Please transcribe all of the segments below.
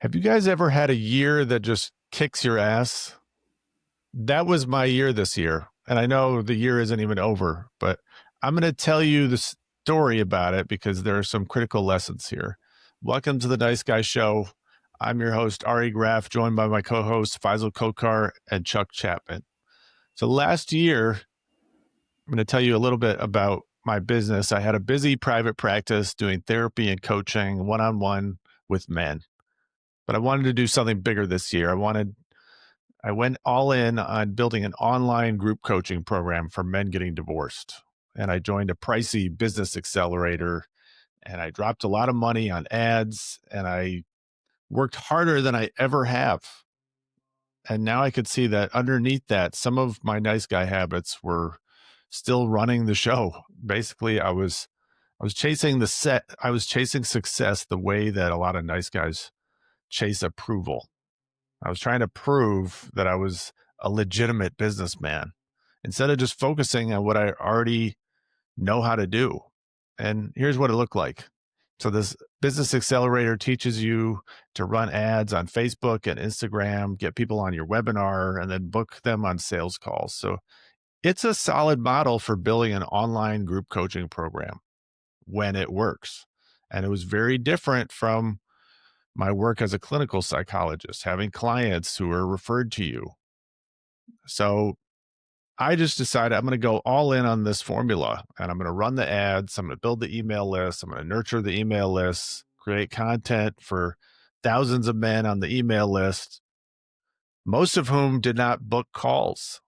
Have you guys ever had a year that just kicks your ass? That was my year this year. And I know the year isn't even over, but I'm going to tell you the story about it because there are some critical lessons here. Welcome to the Nice Guy Show. I'm your host, Ari Graff, joined by my co-hosts, Faisal Kokar and Chuck Chapman. So last year, I'm going to tell you a little bit about my business. I had a busy private practice doing therapy and coaching one-on-one with men. But I wanted to do something bigger this year. I went all in on building an online group coaching program for men getting divorced. And I joined a pricey business accelerator, and I dropped a lot of money on ads, and I worked harder than I ever have. And now I could see that underneath that, some of my nice guy habits were still running the show. Basically, I was chasing I was chasing success the way that a lot of nice guys chase approval. I was trying to prove that I was a legitimate businessman instead of just focusing on what I already know how to do. And here's what it looked like. So this business accelerator teaches you to run ads on Facebook and Instagram, get people on your webinar, and then book them on sales calls. So it's a solid model for building an online group coaching program when it works. And it was very different from my work as a clinical psychologist, having clients who are referred to you. So I just decided I'm going to go all in on this formula, and I'm going to run the ads. I'm going to build the email list. I'm going to nurture the email list, create content for thousands of men on the email list, most of whom did not book calls.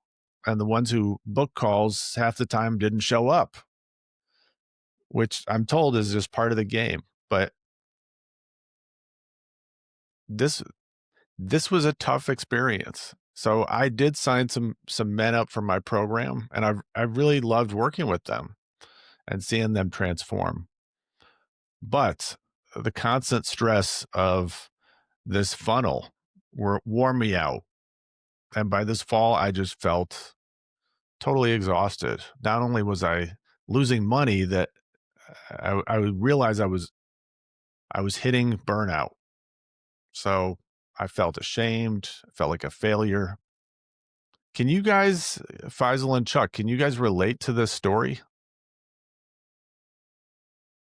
And the ones who booked calls half the time didn't show up, which I'm told is just part of the game. But this this was a tough experience. So I did sign some men up for my program, and I really loved working with them and seeing them transform. But the constant stress of this funnel wore me out. And by this fall, I just felt totally exhausted. Not only was I losing money, that I realized I was hitting burnout. So I felt ashamed, I felt like a failure. Can you guys, Faisal and Chuck, can you guys relate to this story?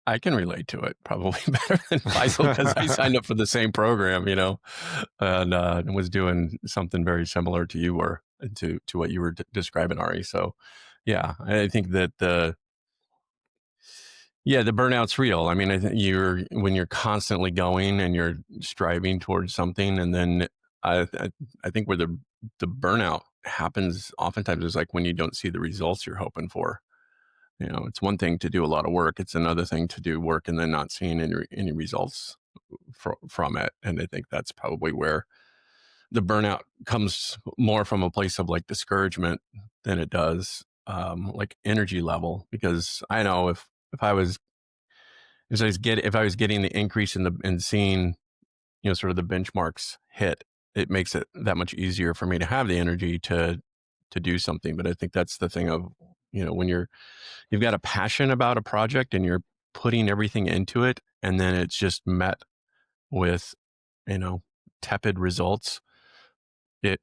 I can relate to it probably better than Faisal because I signed up for the same program, and was doing something very similar to you were to what you were describing, Ari. So, yeah, I think that the burnout's real. I mean, I think when you're constantly going and you're striving towards something, and then I think where the burnout happens oftentimes is like when you don't see the results you're hoping for. It's one thing to do a lot of work. It's another thing to do work and then not seeing any results from it. And I think that's probably where the burnout comes more from a place of like discouragement than it does like energy level. Because I know if I was getting the increase in seeing sort of the benchmarks hit, it makes it that much easier for me to have the energy to do something. But I think that's the thing of when you've got a passion about a project and you're putting everything into it, and then it's just met with, tepid results, it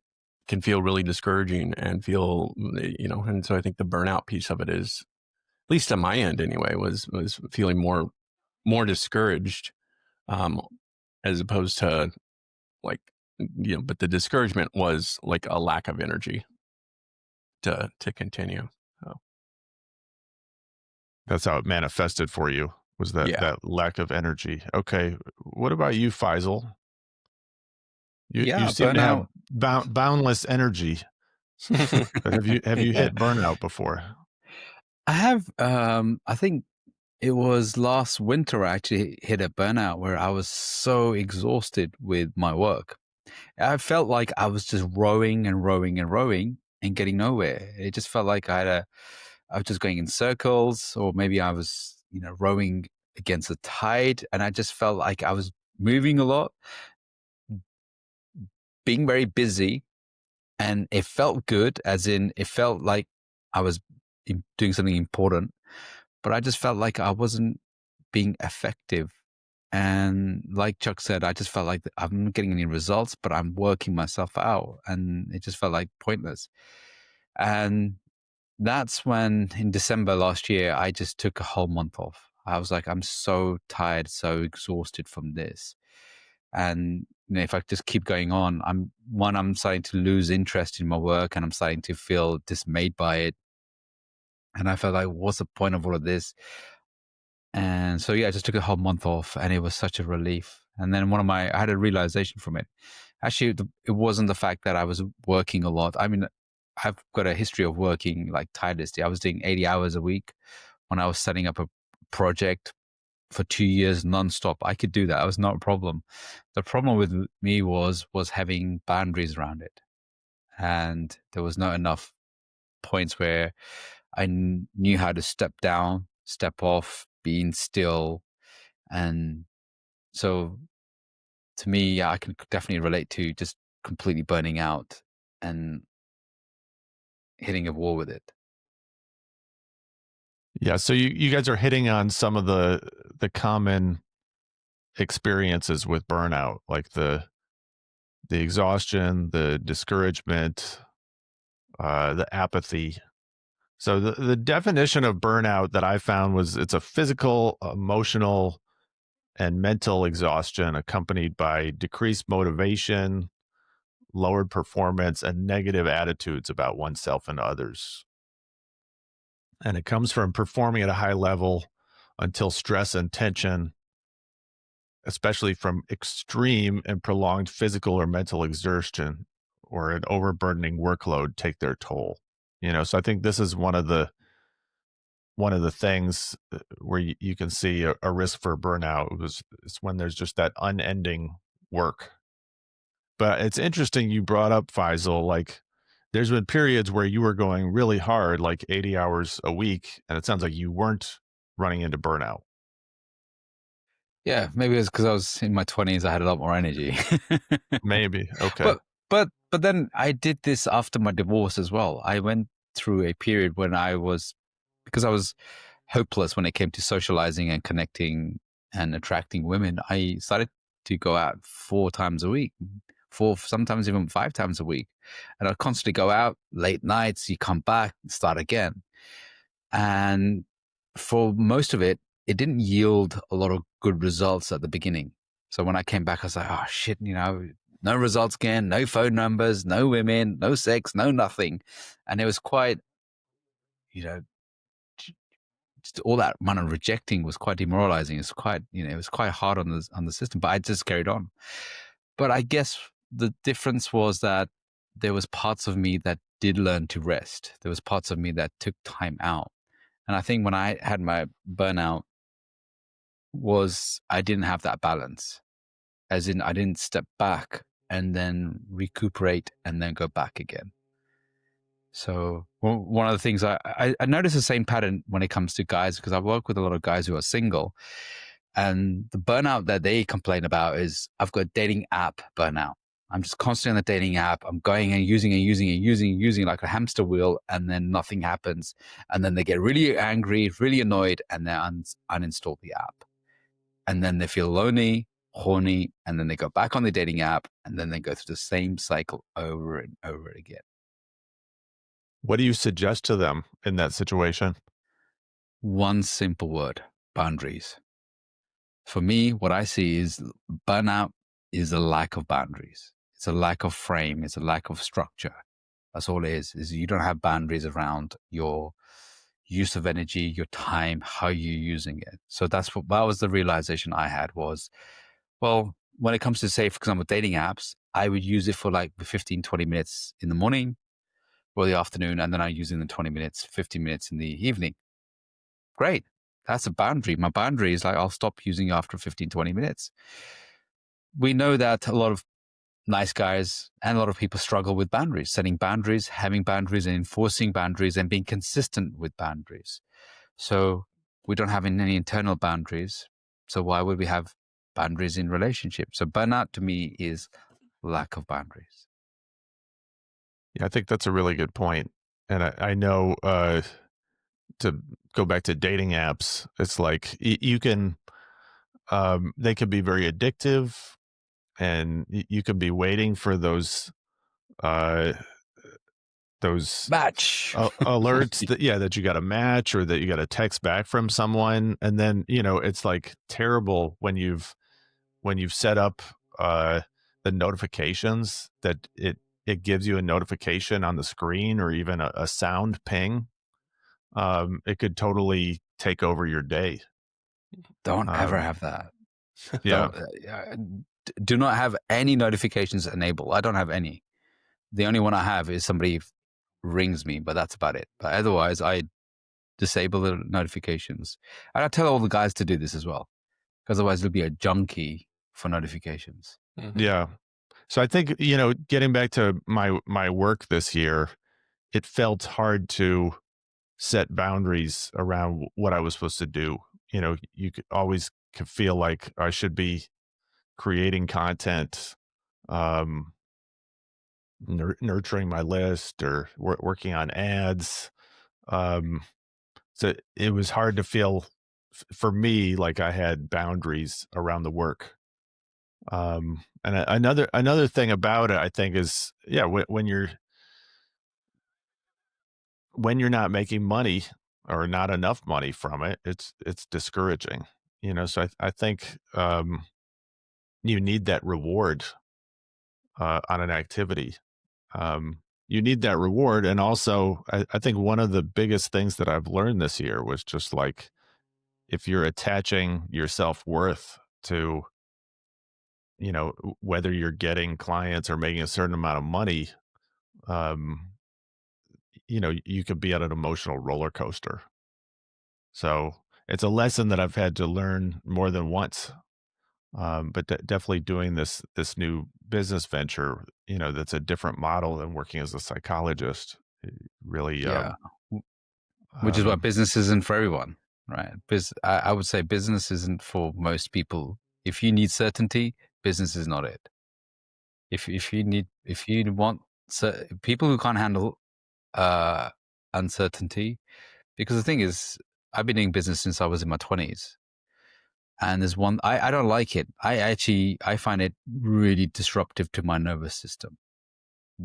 can feel really discouraging and and so I think the burnout piece of it is, at least on my end anyway, was feeling more discouraged, as opposed to like, but the discouragement was like a lack of energy to continue. So. That's how it manifested for you, was that lack of energy. Okay. What about you, Faisal? You seem to have burnout. boundless energy. But have you Yeah. hit burnout before? I have, I think it was last winter I actually hit a burnout where I was so exhausted with my work. I felt like I was just rowing and rowing and rowing and getting nowhere. It just felt like I was just going in circles, or maybe I was, rowing against the tide. And I just felt like I was moving a lot, being very busy, and it felt good, as in it felt like I was doing something important, but I just felt like I wasn't being effective And like Chuck said, I just felt like I'm not getting any results, but I'm working myself out, and it just felt like pointless. And that's when, in December last year, I just took a whole month off. I was like, I'm so tired, so exhausted from this. And if I just keep going on, I'm starting to lose interest in my work, and I'm starting to feel dismayed by it. And I felt like, what's the point of all of this? And so, yeah, I just took a whole month off, and it was such a relief. And then I had a realization from it. Actually, it wasn't the fact that I was working a lot. I mean, I've got a history of working like tirelessly. I was doing 80 hours a week when I was setting up a project for 2 years nonstop. I could do that. It was not a problem. The problem with me was having boundaries around it. And there was not enough points where I knew how to step down, step off, being still. And so to me, yeah, I can definitely relate to just completely burning out and hitting a wall with it. Yeah. So you guys are hitting on some of the common experiences with burnout, like the exhaustion, the discouragement, the apathy. So the definition of burnout that I found was it's a physical, emotional, and mental exhaustion accompanied by decreased motivation, lowered performance, and negative attitudes about oneself and others. And it comes from performing at a high level until stress and tension, especially from extreme and prolonged physical or mental exertion or an overburdening workload, take their toll. So I think this is one of the things where you can see a risk for burnout is when there's just that unending work. But it's interesting you brought up, Faisal, like there's been periods where you were going really hard, like 80 hours a week, and it sounds like you weren't running into burnout. Yeah, maybe it's because I was in my 20s. I had a lot more energy. Maybe. Okay. but then I did this after my divorce as well. I went through a period when because I was hopeless when it came to socializing and connecting and attracting women. I started to go out 4 times a week, sometimes even 5 times a week. And I'd constantly go out late nights, you come back, start again. And for most of it, it didn't yield a lot of good results at the beginning. So when I came back, I was like, oh shit, no results again, no phone numbers, no women, no sex, no nothing. And it was quite, you know, just all that amount of rejecting was quite demoralizing. It's quite, it was quite hard on the system, but I just carried on. But I guess the difference was that there was parts of me that did learn to rest. There was parts of me that took time out. And I think when I had my burnout was I didn't have that balance. As in I didn't step back and then recuperate and then go back again. So one of the things I notice the same pattern when it comes to guys, because I work with a lot of guys who are single, and the burnout that they complain about is I've got dating app burnout. I'm just constantly on the dating app. I'm going and using like a hamster wheel, and then nothing happens. And then they get really angry, really annoyed, and they uninstall the app. And then they feel lonely, horny, and then they go back on the dating app, and then they go through the same cycle over and over again. What do you suggest to them in that situation? One simple word: boundaries. For me, what I see is burnout is a lack of boundaries. It's a lack of frame. It's a lack of structure. That's all it is you don't have boundaries around your use of energy, your time, how you're using it. So that was the realization I had was, well, when it comes to, say, for example, dating apps, I would use it for like 15, 20 minutes in the morning or the afternoon, and then I use it in 20 minutes, 15 minutes in the evening. Great. That's a boundary. My boundary is like, I'll stop using after 15, 20 minutes. We know that a lot of nice guys and a lot of people struggle with boundaries, setting boundaries, having boundaries, and enforcing boundaries and being consistent with boundaries. So we don't have any internal boundaries. So why would we have boundaries in relationships? So burnout to me is lack of boundaries. Yeah, I think that's a really good point. And I know to go back to dating apps, it's like you can they can be very addictive, and you can be waiting for uh, those Match. alerts that you got a match or that you got a text back from someone, and then it's like terrible when you've set up the notifications that it gives you a notification on the screen or even a sound ping. It could totally take over your day. Don't ever Um, have that. yeah, Don't do not have any notifications enabled. I don't have any. The only one I have is somebody rings me, but that's about it. But otherwise, I disable the notifications. And I tell all the guys to do this as well, because otherwise they'll be a junkie for notifications. yeah. So I think getting back to my work this year, it felt hard to set boundaries around what I was supposed to do. You could always could feel like I should be creating content, um, nurturing my list or working on ads. Um, so it was hard to feel for me like I had boundaries around the work. And another thing about it, I think, is when you're not making money or not enough money from it, it's discouraging. So I think you need that reward on an activity. You need that reward, and also I think one of the biggest things that I've learned this year was just like if you're attaching your self-worth to whether you're getting clients or making a certain amount of money, um, you could be on an emotional roller coaster. So it's a lesson that I've had to learn more than once. But definitely doing this new business venture, that's a different model than working as a psychologist. It really, Yeah. Which is why business isn't for everyone, right? I would say business isn't for most people. If you need certainty, business is not it. If you want people who can't handle uncertainty, because the thing is, I've been doing business since I was in my 20s, and there's one I don't like it. I find it really disruptive to my nervous system,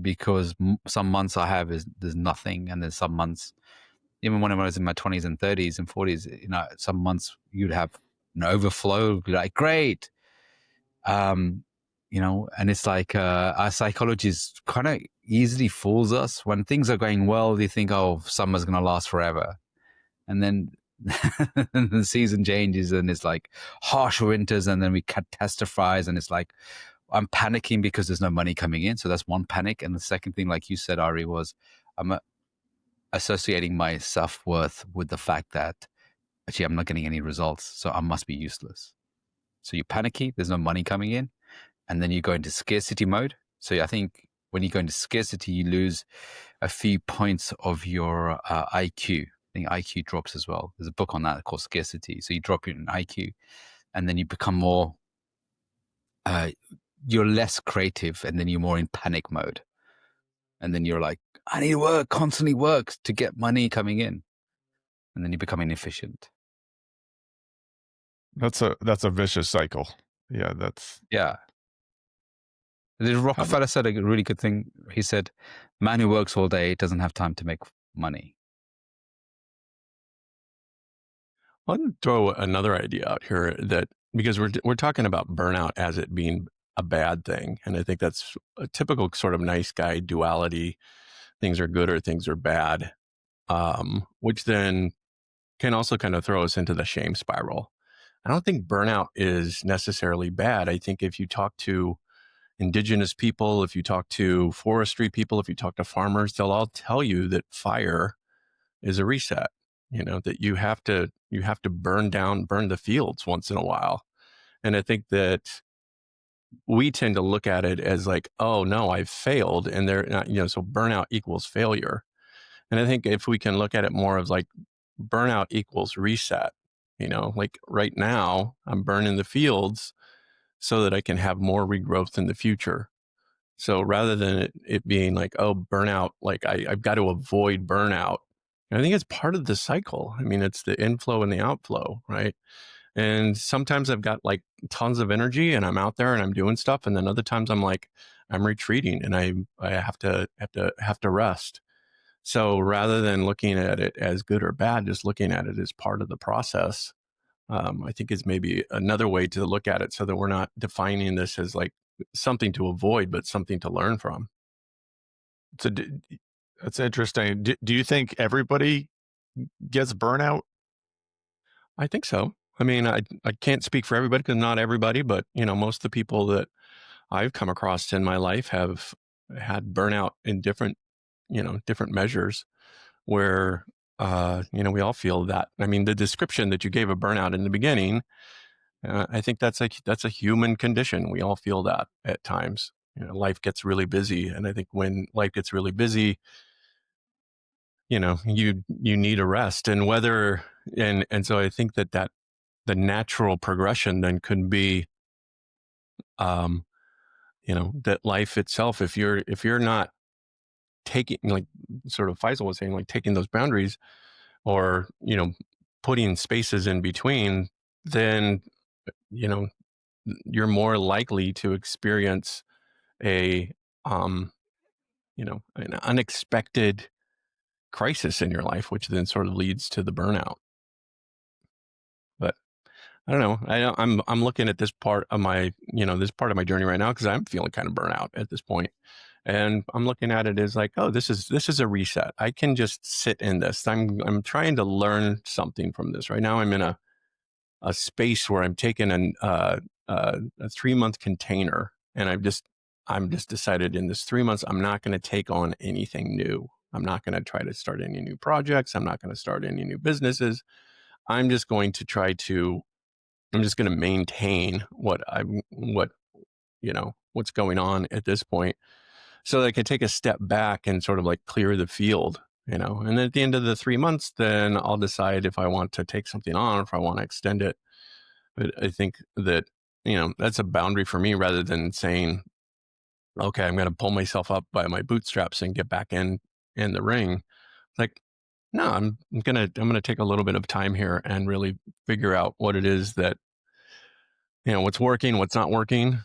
because some months I have there's nothing, and there's some months, even when I was in my 20s and 30s and 40s, some months you'd have an overflow, like great. And it's like our psychology kind of easily fools us. When things are going well, they think, oh, summer's going to last forever. And then the season changes and it's like harsh winters, and then we catastrophize, and it's like I'm panicking because there's no money coming in. So that's one panic. And the second thing, like you said, Ari, was I'm associating my self-worth with the fact that actually I'm not getting any results, so I must be useless. So you're panicky, there's no money coming in, and then you go into scarcity mode. So I think when you go into scarcity, you lose a few points of your IQ. I think IQ drops as well. There's a book on that called Scarcity. So you drop your IQ, and then you become more, you're less creative, and then you're more in panic mode. And then you're like, I need to work, constantly work to get money coming in. And then you become inefficient. that's a vicious cycle. Yeah, Yeah. The Rockefeller said a really good thing. He said, man who works all day doesn't have time to make money. I want to throw another idea out here, that because we're talking about burnout as it being a bad thing, and I think that's a typical sort of nice guy duality. Things are good or things are bad, which then can also kind of throw us into the shame spiral. I don't think burnout is necessarily bad. I think if you talk to indigenous people, if you talk to forestry people, if you talk to farmers, they'll all tell you that fire is a reset. That you have to burn the fields once in a while. And I think that we tend to look at it as like, oh no, I've failed, and they're not, so burnout equals failure. And I think if we can look at it more of like burnout equals reset, like right now I'm burning the fields so that I can have more regrowth in the future. So rather than it being like, oh, burnout, like I've got to avoid burnout, I think it's part of the cycle. I mean, it's the inflow and the outflow, right? And sometimes I've got like tons of energy and I'm out there and I'm doing stuff. And then other times I'm like, I'm retreating and I have to rest. So rather than looking at it as good or bad, just looking at it as part of the process, I think is maybe another way to look at it, so that we're not defining this as like something to avoid, but something to learn from. So that's interesting. Do you think everybody gets burnout? I think so. I mean, I can't speak for everybody because not everybody, but most of the people that I've come across in my life have had burnout in different measures where, we all feel that. I mean, the description that you gave of burnout in the beginning, I think that's a human condition. We all feel that at times. Life gets really busy, and I think when life gets really busy, you need a rest, and so I think that the natural progression then could be, um, that life itself, if you're not taking, like sort of Faisal was saying, like taking those boundaries, or putting spaces in between, then you know you're more likely to experience a um an unexpected crisis in your life, which then sort of leads to the burnout. But I don't know. I'm looking at this part of my journey right now because I'm feeling kind of burnout at this point, and I'm looking at it as like, oh, this is a reset. I can just sit in this. I'm trying to learn something from this. Right now, I'm in a space where I'm taking a 3-month container, and I'm just decided in this 3 months I'm not going to take on anything new. I'm not going to try to start any new projects. I'm not going to start any new businesses. I'm just going to try to I'm just going to maintain what's going on at this point, so that I can take a step back and sort of like clear the field. And then at the end of the 3 months, then I'll decide if I want to take something on or if I want to extend it. But I think that, that's a boundary for me, rather than saying, okay, I'm going to pull myself up by my bootstraps and get back in the ring. Like, no, I'm going to take a little bit of time here and really figure out what it is that, what's working, what's not working.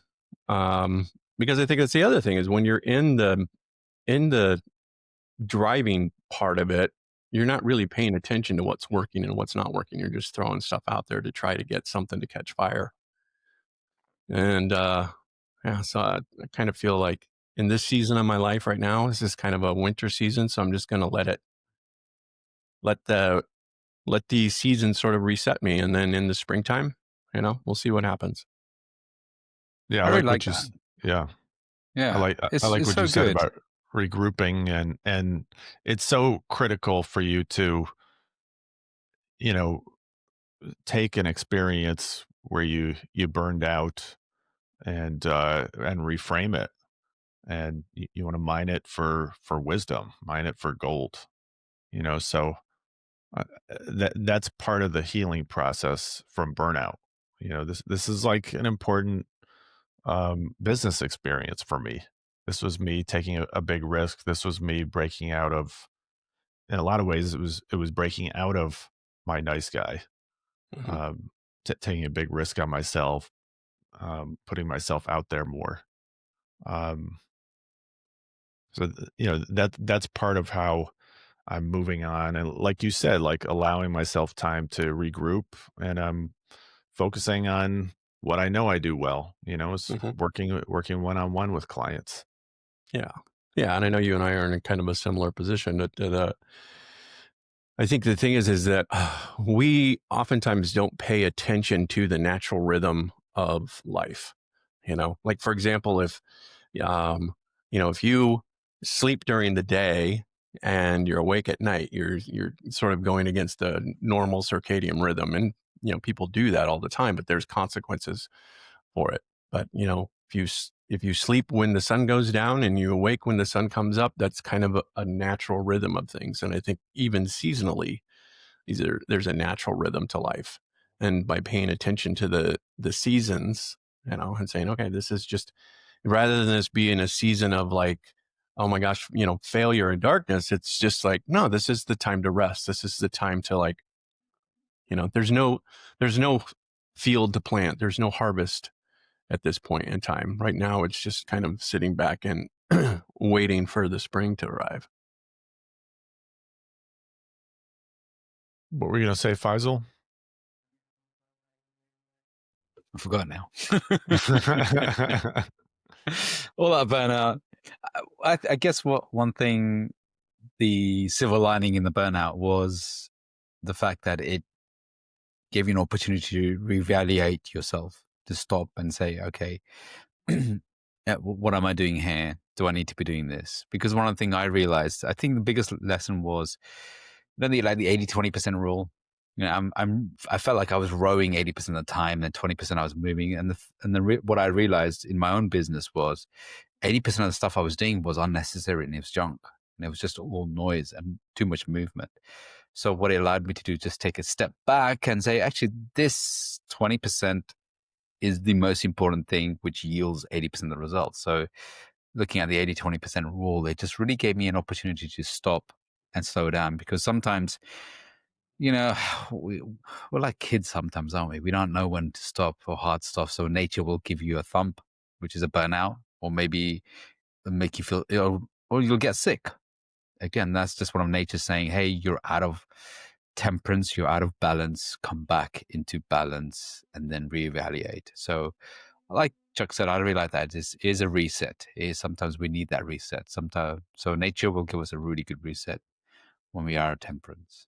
Because I think that's the other thing, is when you're in the driving part of it, you're not really paying attention to what's working and what's not working. You're just throwing stuff out there to try to get something to catch fire. And yeah, so I kind of feel like in this season of my life right now, this is kind of a winter season. So I'm just going to let the let the season sort of reset me, and then in the springtime, we'll see what happens. Yeah, I I really like like what you. that. Yeah, Yeah, I like it's what you so said good. about regrouping, and it's so critical for you to you know take an experience where you burned out and reframe it, and you want to mine it for wisdom, mine it for gold. So uh, that's part of the healing process from burnout. This is like an important business experience for me. This was me taking a big risk. This was me breaking out of. In a lot of ways, it was breaking out of my nice guy, Hmm. um, taking a big risk on myself, putting myself out there more. Um, so that's part of how I'm moving on, and like you said, like allowing myself time to regroup, and I'm focusing on what I know I do well. Is Hmm. working one on one with clients. Yeah, yeah, and I know you and I are in a kind of a similar position. I think the thing is that we oftentimes don't pay attention to the natural rhythm of life. Like for example, um, if you sleep during the day and you're awake at night, you're sort of going against the normal circadian rhythm, and people do that all the time, but there's consequences for it. But if you sleep when the sun goes down and you awake when the sun comes up, that's kind of a natural rhythm of things. And I think even seasonally, there's a natural rhythm to life. And by paying attention to the seasons, and saying, okay, this is just, rather than this being a season of like, oh my gosh, failure and darkness, it's just like, no, this is the time to rest. This is the time to like, there's no field to plant. There's no harvest at this point in time. Right now, it's just kind of sitting back and waiting for the spring to arrive. What were you going to say, Faisal? I forgot now. All that burnout. I guess one thing, the silver lining in the burnout was the fact that it gave you an opportunity to reevaluate yourself, to stop and say, okay, what am I doing here? Do I need to be doing this? Because one of the things I realized, I think the biggest lesson was, you know, like the 80-20% rule. You know, I felt like I was rowing 80% of the time, and 20% I was moving. And what I realized in my own business was 80% of the stuff I was doing was unnecessary and it was junk. And it was just all noise and too much movement. So what it allowed me to do is just take a step back and say, actually, this 20% is the most important thing, which yields 80% of the results. So looking at the 80-20% rule, it just really gave me an opportunity to stop and slow down, because sometimes, you know, we're like kids sometimes, aren't we? We don't know when to stop or hard stop. So nature will give you a thump, which is a burnout, or maybe make you feel ill, or you'll get sick. Again, that's just one of nature saying, hey, you're out of temperance, you're out of balance, come back into balance and then reevaluate. So like Chuck said, I really like that. It is a reset. Sometimes we need that reset. Sometimes, so nature will give us a really good reset when we are temperance.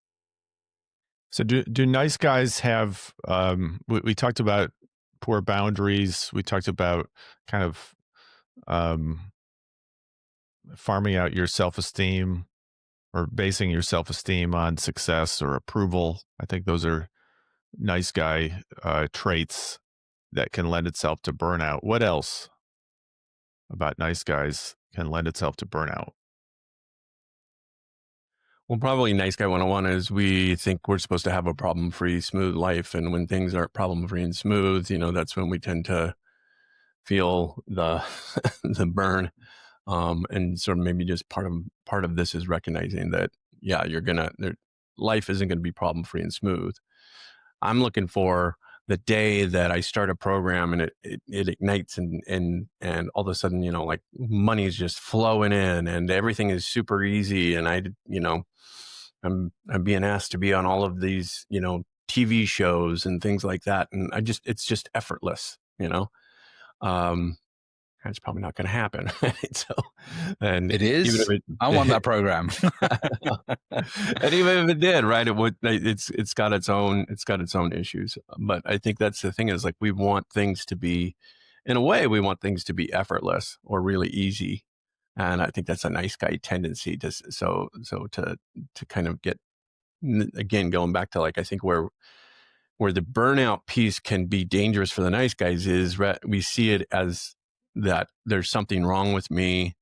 So do nice guys have, we talked about poor boundaries. We talked about kind of farming out your self-esteem or basing your self-esteem on success or approval. I think those are nice guy traits that can lend itself to burnout. What else about nice guys can lend itself to burnout? Well, probably nice guy 101 is we think we're supposed to have a problem-free, smooth life. And when things aren't problem-free and smooth, you know, that's when we tend to feel the the burn. And sort of maybe just part of this is recognizing that, yeah, life isn't going to be problem-free and smooth. I'm looking for the day that I start a program and it ignites and all of a sudden, you know, like money is just flowing in and everything is super easy. And I'm being asked to be on all of these, you know, TV shows and things like that. And it's just effortless, you know. That's probably not going to happen. Right? So, and it is. Even if I want that program. And even if it did, right, it's got its own issues. But I think that's the thing is like we want things to be, in a way, we want things to be effortless or really easy. And I think that's a nice guy tendency to kind of get, again, going back to like I think where the burnout piece can be dangerous for the nice guys is we see it as that there's something wrong with me.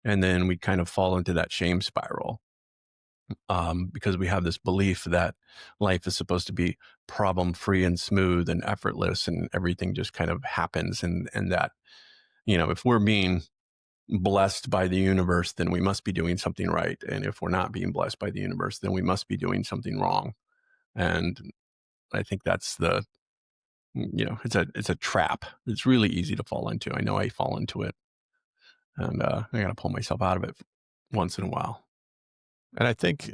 And then we kind of fall into that shame spiral because we have this belief that life is supposed to be problem-free and smooth and effortless and everything just kind of happens. And that, you know, if we're being blessed by the universe, then we must be doing something right. And if we're not being blessed by the universe, then we must be doing something wrong. And I think that's you know, it's a trap. It's really easy to fall into. I know I fall into it, and I got to pull myself out of it once in a while. And I think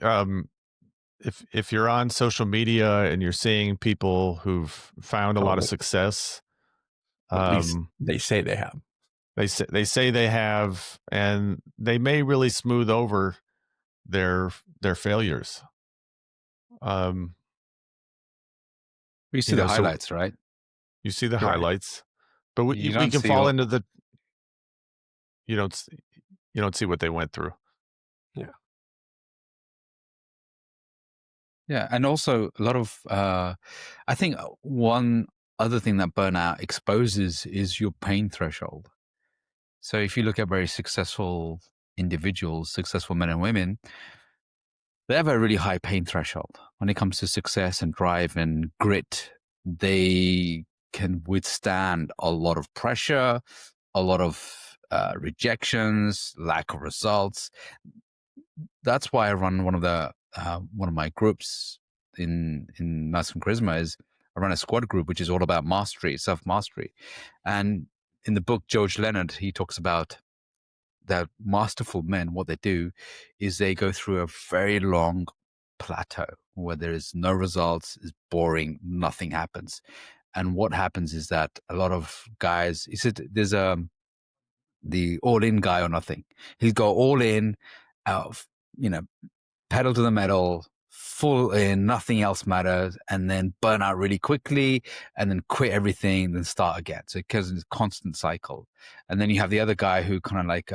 if you're on social media and you're seeing people who've found a lot of success, at least they say they have. They say they have, and they may really smooth over their failures. You see the highlights, right? You see the highlights, but we you can fall into the. You don't see what they went through. Yeah. Yeah, and also a lot of I think one other thing that burnout exposes is your pain threshold. So if you look at very successful individuals, successful men and women, they have a really high pain threshold when it comes to success and drive and grit. They can withstand a lot of pressure, a lot of rejections, lack of results. That's why I run one of my groups in Mass and Charisma is run a squad group, which is all about mastery, self-mastery. And in the book, George Leonard, he talks about that masterful men, what they do is they go through a very long plateau where there is no results, is boring, nothing happens. And what happens is that a lot of guys, he said there's the all-in guy or nothing. He'll go all in, out, pedal to the metal, full in, nothing else matters, and then burn out really quickly, and then quit everything, then start again. So it goes in this constant cycle. And then you have the other guy who kind of like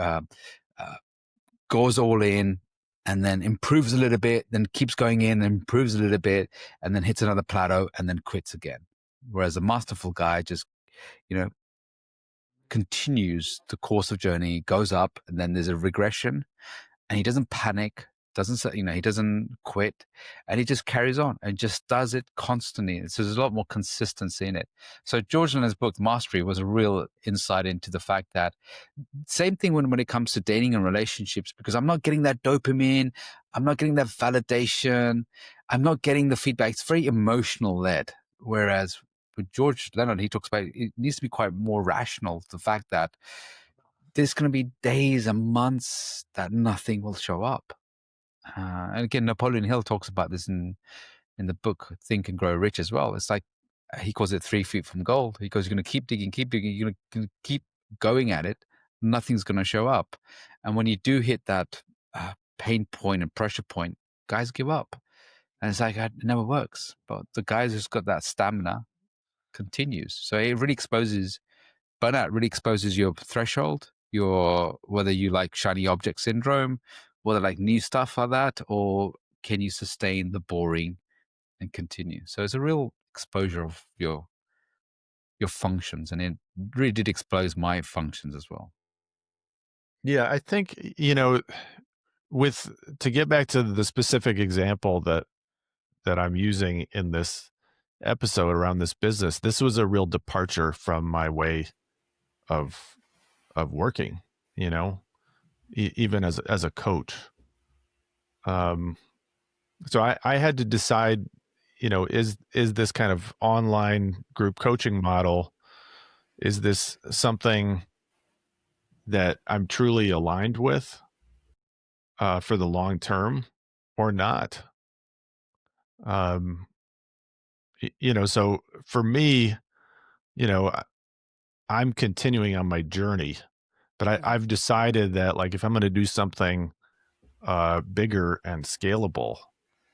goes all in, and then improves a little bit, then keeps going in, and improves a little bit, and then hits another plateau, and then quits again. Whereas a masterful guy just, continues the course of journey, goes up, and then there's a regression, and he doesn't panic, he doesn't quit, and he just carries on and just does it constantly. So there's a lot more consistency in it. So George Leonard's book Mastery was a real insight into the fact that same thing when it comes to dating and relationships, because I'm not getting that dopamine, I'm not getting that validation, I'm not getting the feedback. It's very emotional led. Whereas with George Leonard, he talks about it needs to be quite more rational. The fact that there's going to be days and months that nothing will show up. And again, Napoleon Hill talks about this in the book Think and Grow Rich as well. It's like he calls it 3 feet from gold. He goes, you're going to keep digging, you're going to keep going at it. Nothing's going to show up. And when you do hit that pain point and pressure point, guys give up. And it's like, it never works. But the guys who's got that stamina continues. So it really exposes, burnout really exposes your threshold, whether you like shiny object syndrome, whether like new stuff like that, or can you sustain the boring and continue? So it's a real exposure of your functions, and it really did expose my functions as well. Yeah, I think, to get back to the specific example that I'm using in this episode around this business, this was a real departure from my way of working, even as a coach. So I had to decide, is this kind of online group coaching model, is this something that I'm truly aligned with for the long term or not? So for me, I'm continuing on my journey, but I've decided that, like, if I'm going to do something bigger and scalable,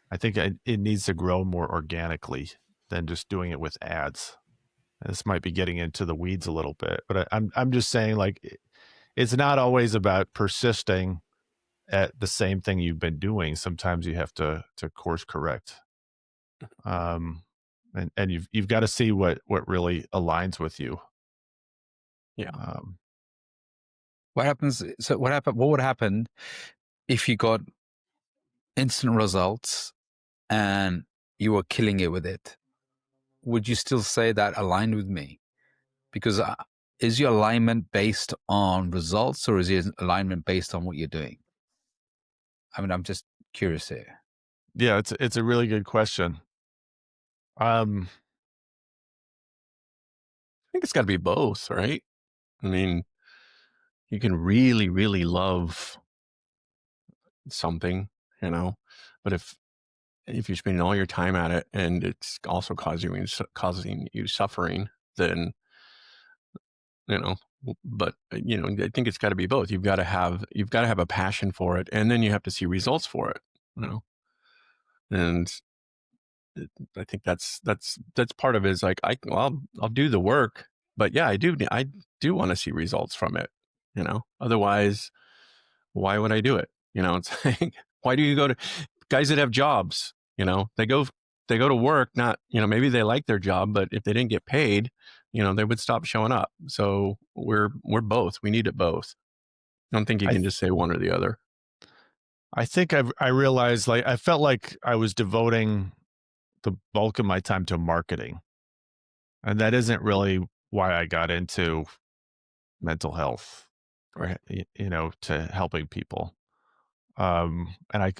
I think it needs to grow more organically than just doing it with ads. And this might be getting into the weeds a little bit, but I'm just saying, like, it's not always about persisting at the same thing you've been doing. Sometimes you have to course correct. And you've got to see what really aligns with you. Yeah. What happens? So what would happen if you got instant results and you were killing it with it? Would you still say that aligned with me? Because is your alignment based on results, or is your alignment based on what you're doing? I mean, I'm just curious here. Yeah, it's a really good question. I think it's got to be both, right? I mean, you can really, really love something, but if you're spending all your time at it and it's also causing you suffering, then but I think it's got to be both. You've got to have a passion for it, and then you have to see results for it, and I think that's part of it. Is like, I'll do the work, but yeah, I do want to see results from it, otherwise why would I do it? It's like, why do you go to guys that have jobs, they go to work, not, maybe they like their job, but if they didn't get paid, they would stop showing up. So we're both, we need it both. I don't think you can just say one or the other. I think I realized, like, I felt like I was devoting the bulk of my time to marketing, and that isn't really why I got into mental health or, to helping people. And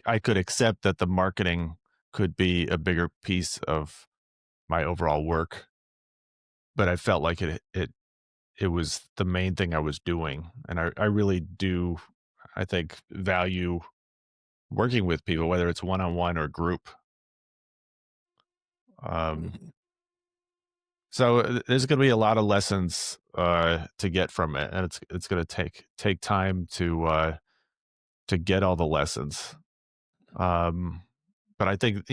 I could accept that the marketing could be a bigger piece of my overall work, but I felt like it was the main thing I was doing. And I really do, I think, value working with people, whether it's one-on-one or group. Um, Mhm. so there's going to be a lot of lessons to get from it, and it's going to take time to get all the lessons. Um, but I think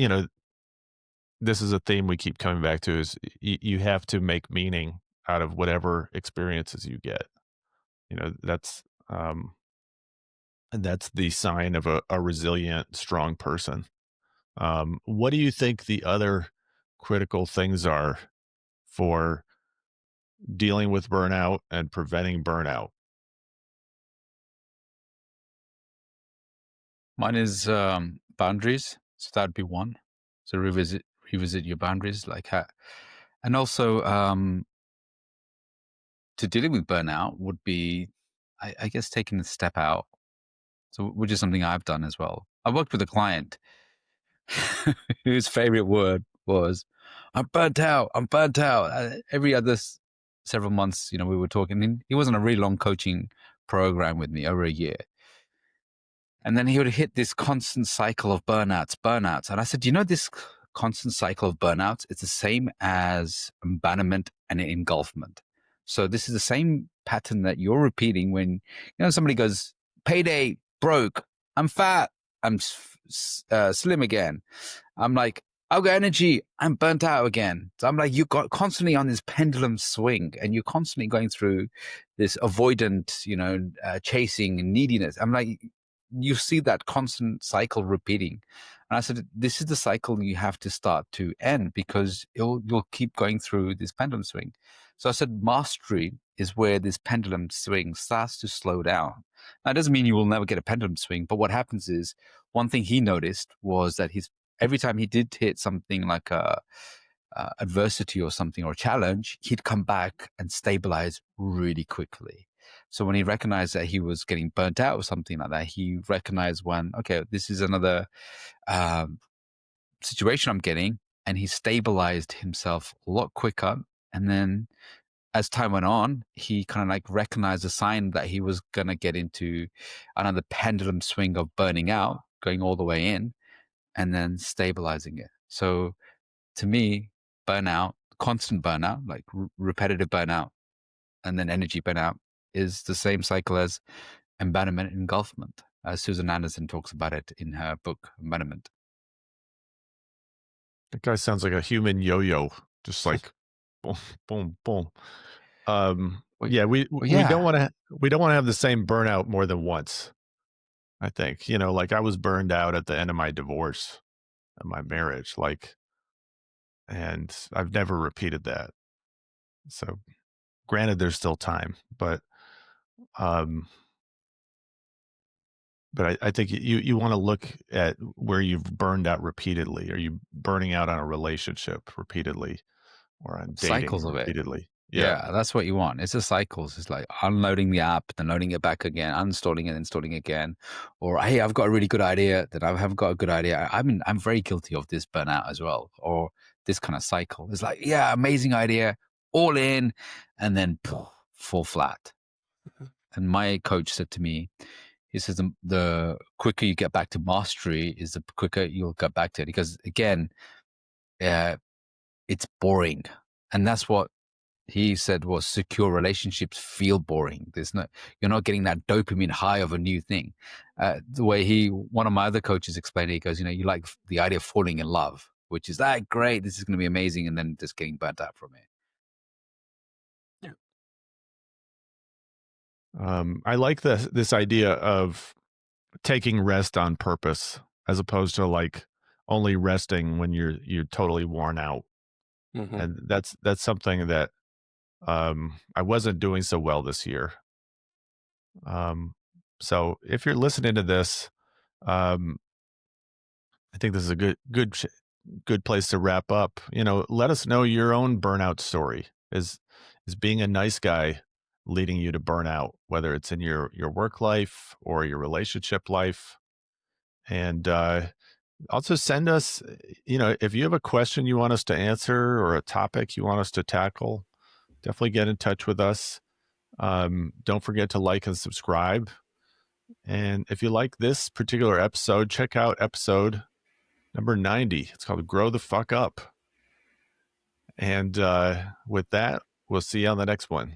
this is a theme we keep coming back to: is you have to make meaning out of whatever experiences you get. That's and that's the sign of a resilient, strong person. What do you think the other critical things are for dealing with burnout and preventing burnout? Mine is boundaries. So that'd be one. So revisit your boundaries, and also to dealing with burnout would be, I guess, taking a step out. So which is something I've done as well. I worked with a client whose favorite word was, "I'm burnt out. I'm burnt out." Every other several months, we were talking. And he was on a really long coaching program with me over a year. And then he would hit this constant cycle of burnouts. And I said, this constant cycle of burnouts, it's the same as abandonment and engulfment. So this is the same pattern that you're repeating when, somebody goes, payday, broke, I'm fat, I'm slim again. I'm like, I've got energy, I'm burnt out again. So I'm like, you got constantly on this pendulum swing and you're constantly going through this avoidant, chasing and neediness. I'm like, you see that constant cycle repeating. And I said, this is the cycle you have to start to end because you'll keep going through this pendulum swing. So I said, mastery is where this pendulum swing starts to slow down. Now, it doesn't mean you will never get a pendulum swing, but what happens is one thing he noticed was that every time he did hit something like a adversity or something or challenge, he'd come back and stabilize really quickly. So when he recognized that he was getting burnt out or something like that, he recognized okay, this is another situation I'm getting, and he stabilized himself a lot quicker. And then as time went on, he kind of like recognized a sign that he was going to get into another pendulum swing of burning out, going all the way in, and then stabilizing it. So to me, burnout, constant burnout, like repetitive burnout, and then energy burnout is the same cycle as abandonment and engulfment, as Susan Anderson talks about it in her book, Abandonment. That guy sounds like a human yo-yo, just like boom, boom, boom. Well, Yeah, well, we don't yeah, want to have the same burnout more than once. I think like I was burned out at the end of my divorce and my marriage, and I've never repeated that. So, granted, there's still time, um, but I think you want to look at where you've burned out repeatedly. Are you burning out on a relationship repeatedly or on dating cycles of it. repeatedly? Yeah. Yeah, that's what you want. It's the cycles. It's like unloading the app, then loading it back again, uninstalling it, installing it again. Or hey, I've got a really good idea. Then I haven't got a good idea. I'm very guilty of this burnout as well, or this kind of cycle. It's like, yeah, amazing idea, all in, and then poof, fall flat. And my coach said to me, he says the quicker you get back to mastery is the quicker you'll get back to it. Because again, it's boring, and that's what he said was secure relationships feel boring. You're not getting that dopamine high of a new thing. The way one of my other coaches explained it, he goes, you like the idea of falling in love, which is that great. This is going to be amazing. And then just getting burnt out from it. Yeah. I like this idea of taking rest on purpose as opposed to like only resting when you're totally worn out. Mhm. And that's something that I wasn't doing so well this year. Um, so if you're listening to this, um, I think this is a good place to wrap up. Let us know your own burnout story. Is being a nice guy leading you to burnout, whether it's in your work life or your relationship life? And Also send us, if you have a question you want us to answer or a topic you want us to tackle, definitely get in touch with us. Don't forget to like and subscribe. And if you like this particular episode, check out episode number 90. It's called Grow the Fuck Up. And with that, we'll see you on the next one.